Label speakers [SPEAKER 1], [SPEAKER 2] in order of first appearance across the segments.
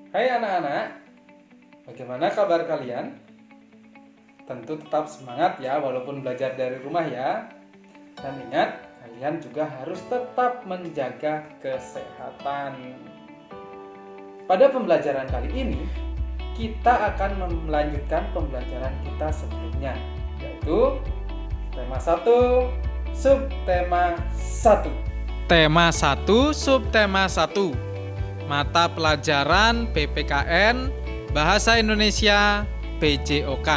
[SPEAKER 1] Hai anak-anak, bagaimana kabar kalian? Tentu tetap semangat ya walaupun belajar dari rumah ya. Dan ingat, kalian juga harus tetap menjaga kesehatan. Pada pembelajaran kali ini, kita akan melanjutkan pembelajaran kita sebelumnya, yaitu tema 1, subtema 1.
[SPEAKER 2] Tema 1, subtema 1. Mata pelajaran PPKN Bahasa Indonesia PJOK.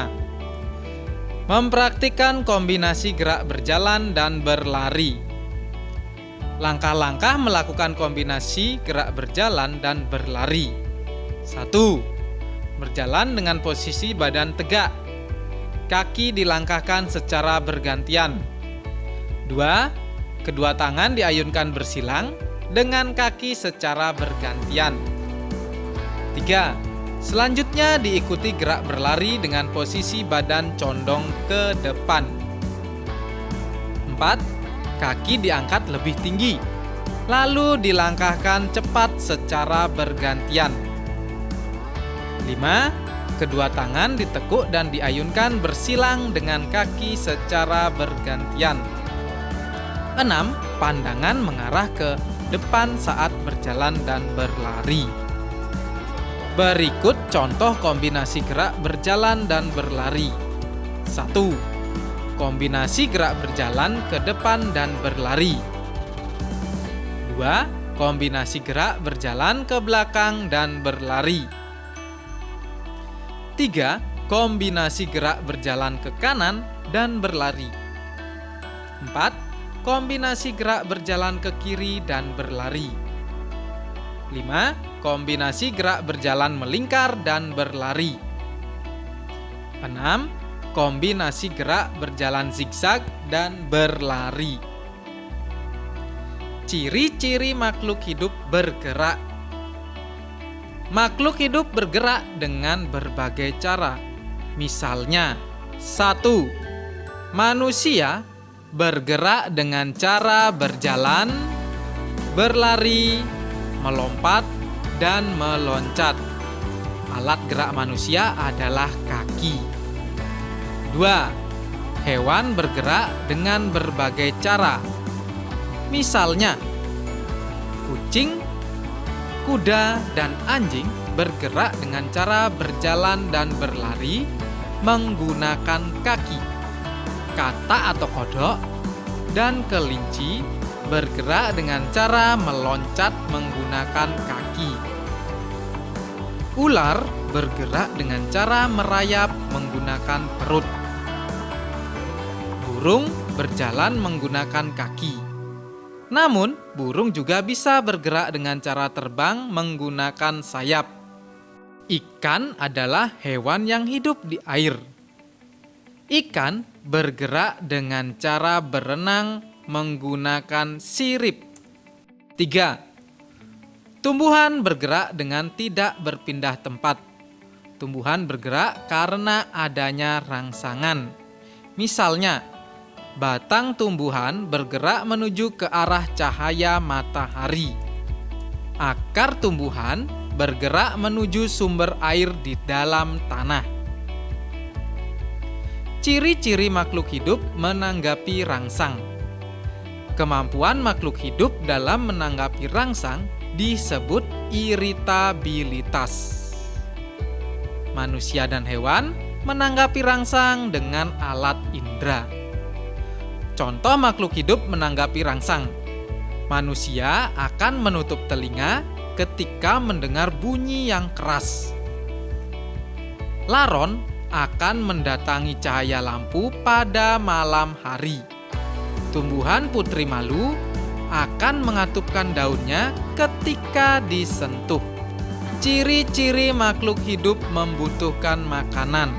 [SPEAKER 2] Mempraktikkan kombinasi gerak berjalan dan berlari. Langkah-langkah melakukan kombinasi gerak berjalan dan berlari. 1. Berjalan dengan posisi badan tegak. Kaki dilangkahkan secara bergantian. 2. Kedua tangan diayunkan bersilang dengan kaki secara bergantian. 3. Selanjutnya diikuti gerak berlari dengan posisi badan condong ke depan. 4. Kaki diangkat lebih tinggi, lalu dilangkahkan cepat secara bergantian. 5. Kedua tangan ditekuk dan diayunkan bersilang dengan kaki secara bergantian. 6. Pandangan mengarah ke depan saat berjalan dan berlari. Berikut contoh kombinasi gerak berjalan dan berlari. 1. Kombinasi gerak berjalan ke depan dan berlari. 2. Kombinasi gerak berjalan ke belakang dan berlari. 3. Kombinasi gerak berjalan ke kanan dan berlari. 4. Kombinasi gerak berjalan ke kiri dan berlari. 5. Kombinasi gerak berjalan melingkar dan berlari. 6. Kombinasi gerak berjalan zigzag dan berlari. Ciri-ciri makhluk hidup bergerak. Makhluk hidup bergerak dengan berbagai cara. Misalnya, 1. Manusia bergerak dengan cara berjalan, berlari, melompat, dan meloncat. Alat gerak manusia adalah kaki. 2. Hewan bergerak dengan berbagai cara. Misalnya, kucing, kuda, dan anjing bergerak dengan cara berjalan dan berlari menggunakan kaki. Katak atau kodok dan kelinci bergerak dengan cara meloncat menggunakan kaki. Ular bergerak dengan cara merayap menggunakan perut. Burung berjalan menggunakan kaki. Namun, burung juga bisa bergerak dengan cara terbang menggunakan sayap. Ikan adalah hewan yang hidup di air. Ikan bergerak dengan cara berenang menggunakan sirip. 3. Tumbuhan bergerak dengan tidak berpindah tempat. Tumbuhan bergerak karena adanya rangsangan. Misalnya, batang tumbuhan bergerak menuju ke arah cahaya matahari. Akar tumbuhan bergerak menuju sumber air di dalam tanah. Ciri-ciri makhluk hidup menanggapi rangsang. Kemampuan makhluk hidup dalam menanggapi rangsang disebut iritabilitas. Manusia dan hewan menanggapi rangsang dengan alat indera. Contoh makhluk hidup menanggapi rangsang. Manusia akan menutup telinga ketika mendengar bunyi yang keras. Laron akan mendatangi cahaya lampu pada malam hari. Tumbuhan putri malu akan mengatupkan daunnya ketika disentuh. Ciri-ciri makhluk hidup membutuhkan makanan.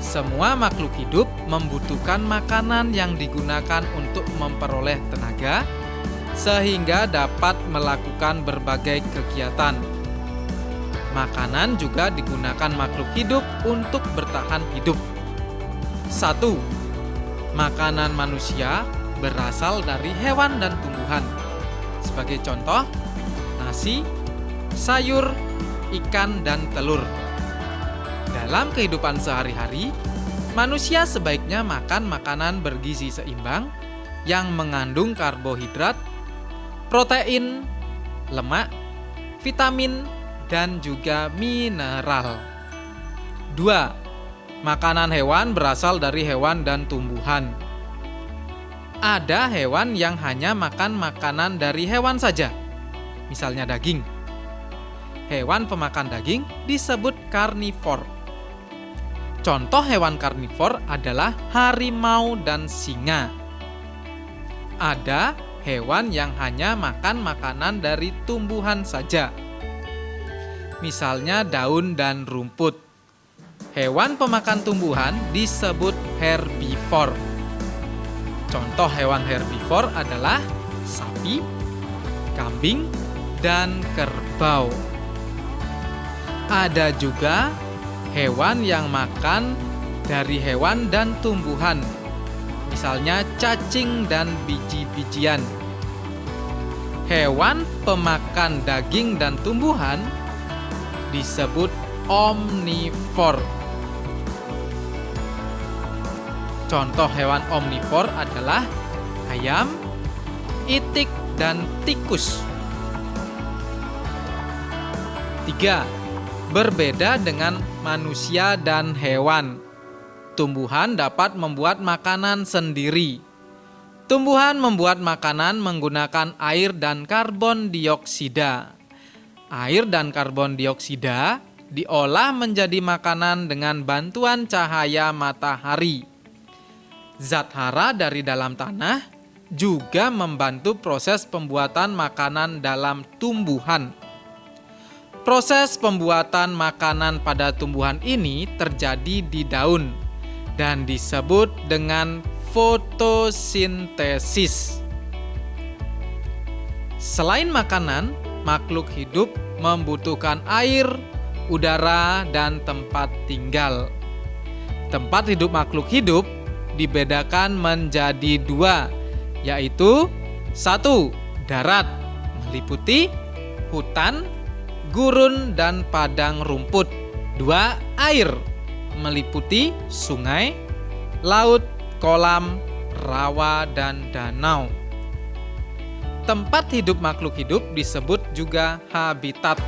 [SPEAKER 2] Semua makhluk hidup membutuhkan makanan yang digunakan untuk memperoleh tenaga, sehingga dapat melakukan berbagai kegiatan. Makanan juga digunakan makhluk hidup untuk bertahan hidup. 1. Makanan manusia berasal dari hewan dan tumbuhan. Sebagai contoh, nasi, sayur, ikan, dan telur. Dalam kehidupan sehari-hari, manusia sebaiknya makan makanan bergizi seimbang yang mengandung karbohidrat, protein, lemak, vitamin, dan juga mineral. 2. Makanan hewan berasal dari hewan dan tumbuhan. Ada hewan yang hanya makan makanan dari hewan saja, misalnya daging. Hewan pemakan daging disebut karnivor. Contoh hewan karnivor adalah harimau dan singa. Ada hewan yang hanya makan makanan dari tumbuhan saja, misalnya daun dan rumput. Hewan pemakan tumbuhan disebut herbivor. Contoh hewan herbivor adalah sapi, kambing, dan kerbau. Ada juga hewan yang makan dari hewan dan tumbuhan, misalnya cacing dan biji-bijian. Hewan pemakan daging dan tumbuhan disebut omnivor. Contoh hewan omnivor adalah ayam, itik, dan tikus. 3. Berbeda dengan manusia dan hewan. Tumbuhan dapat membuat makanan sendiri. Tumbuhan membuat makanan menggunakan air dan karbon dioksida. Air dan karbon dioksida diolah menjadi makanan dengan bantuan cahaya matahari. Zat hara dari dalam tanah juga membantu proses pembuatan makanan dalam tumbuhan. Proses pembuatan makanan pada tumbuhan ini terjadi di daun dan disebut dengan fotosintesis. Selain makanan, makhluk hidup membutuhkan air, udara, dan tempat tinggal. Tempat hidup makhluk hidup dibedakan menjadi 2, yaitu 1. Darat, meliputi hutan, gurun, dan padang rumput. 2. Air, meliputi sungai, laut, kolam, rawa, dan danau. Tempat hidup makhluk hidup disebut juga habitat.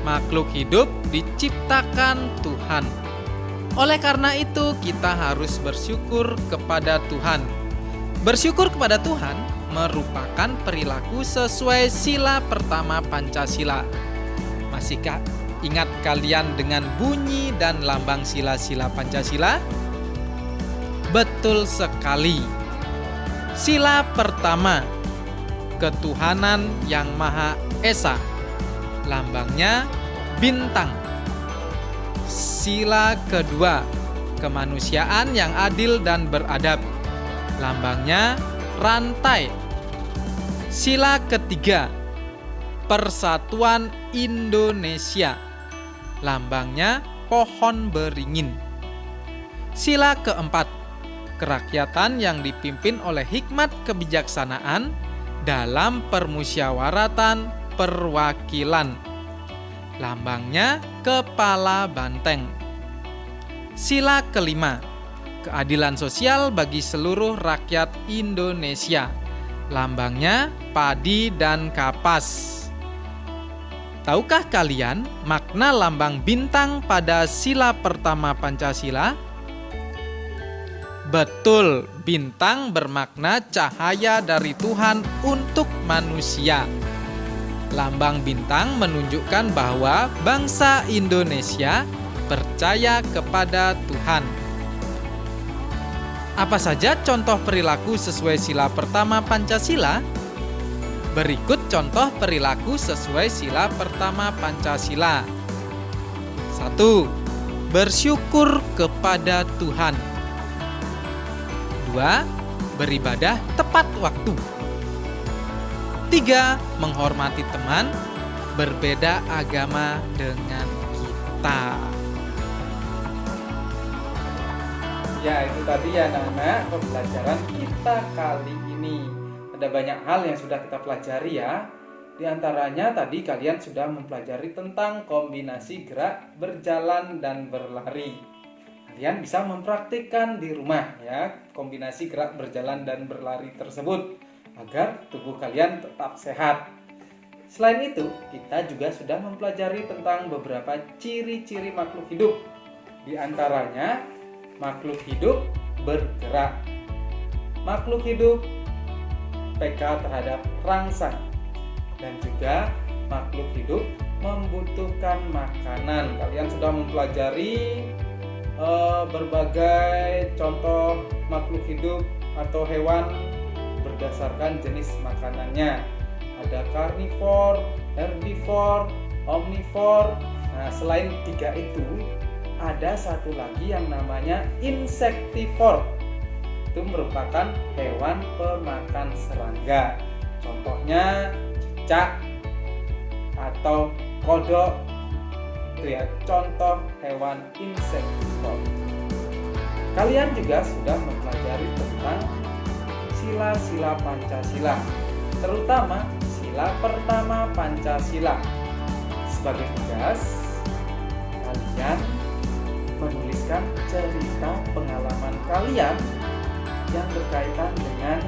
[SPEAKER 2] Makhluk hidup diciptakan Tuhan. Oleh karena itu, kita harus bersyukur kepada Tuhan. Bersyukur kepada Tuhan merupakan perilaku sesuai sila pertama Pancasila. Masihkah ingat kalian dengan bunyi dan lambang sila-sila Pancasila? Betul sekali. Sila pertama, ketuhanan yang Maha Esa. Lambangnya bintang. Sila kedua, kemanusiaan yang adil dan beradab. Lambangnya rantai. Sila ketiga, Persatuan Indonesia. Lambangnya pohon beringin. Sila keempat, kerakyatan yang dipimpin oleh hikmat kebijaksanaan dalam permusyawaratan perwakilan. Lambangnya kepala banteng. Sila kelima, keadilan sosial bagi seluruh rakyat Indonesia. Lambangnya padi dan kapas. Tahukah kalian makna lambang bintang pada sila pertama Pancasila? Betul, bintang bermakna cahaya dari Tuhan untuk manusia. Lambang bintang menunjukkan bahwa bangsa Indonesia percaya kepada Tuhan. Apa saja contoh perilaku sesuai sila pertama Pancasila? Berikut contoh perilaku sesuai sila pertama Pancasila. 1. Bersyukur kepada Tuhan. 2. Beribadah tepat waktu. 3. Menghormati teman berbeda agama dengan kita.
[SPEAKER 1] Ya, itu tadi ya anak-anak pembelajaran kita kali ini. Ada banyak hal yang sudah kita pelajari ya. Di antaranya tadi kalian sudah mempelajari tentang kombinasi gerak berjalan dan berlari. Kalian bisa mempraktikkan di rumah ya, kombinasi gerak berjalan dan berlari tersebut agar tubuh kalian tetap sehat. Selain itu, kita juga sudah mempelajari tentang beberapa ciri-ciri makhluk hidup. Di antaranya, makhluk hidup bergerak. Makhluk hidup peka terhadap rangsang. Dan juga makhluk hidup membutuhkan makanan. Kalian sudah mempelajari berbagai contoh makhluk hidup atau hewan berdasarkan jenis makanannya. Ada karnivor, herbivor, omnivor. Nah, selain 3 itu, ada satu lagi yang namanya insektivor. Itu merupakan hewan pemakan serangga. Contohnya cicak atau kodok. Itu ya, contoh hewan insektivor. Kalian juga sudah mempelajari tentang sila-sila Pancasila, terutama sila pertama Pancasila. Sebagai tugas, kalian menuliskan cerita pengalaman kalian yang berkaitan dengan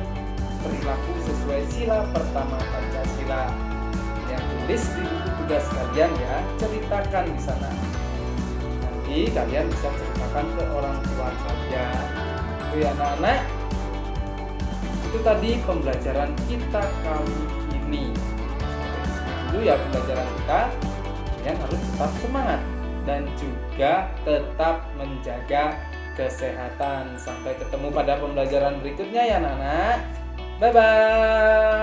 [SPEAKER 1] perilaku sesuai sila pertama Pancasila. Yang tulis di buku tugas kalian ya, ceritakan di sana. Nanti kalian bisa ceritakan ke orang tua kalian. Oke anak-anak, itu tadi pembelajaran kita kali ini. Dulu ya pembelajaran kita. Kalian harus tetap semangat dan juga tetap menjaga kesehatan. Sampai ketemu pada pembelajaran berikutnya ya anak-anak. Bye-bye.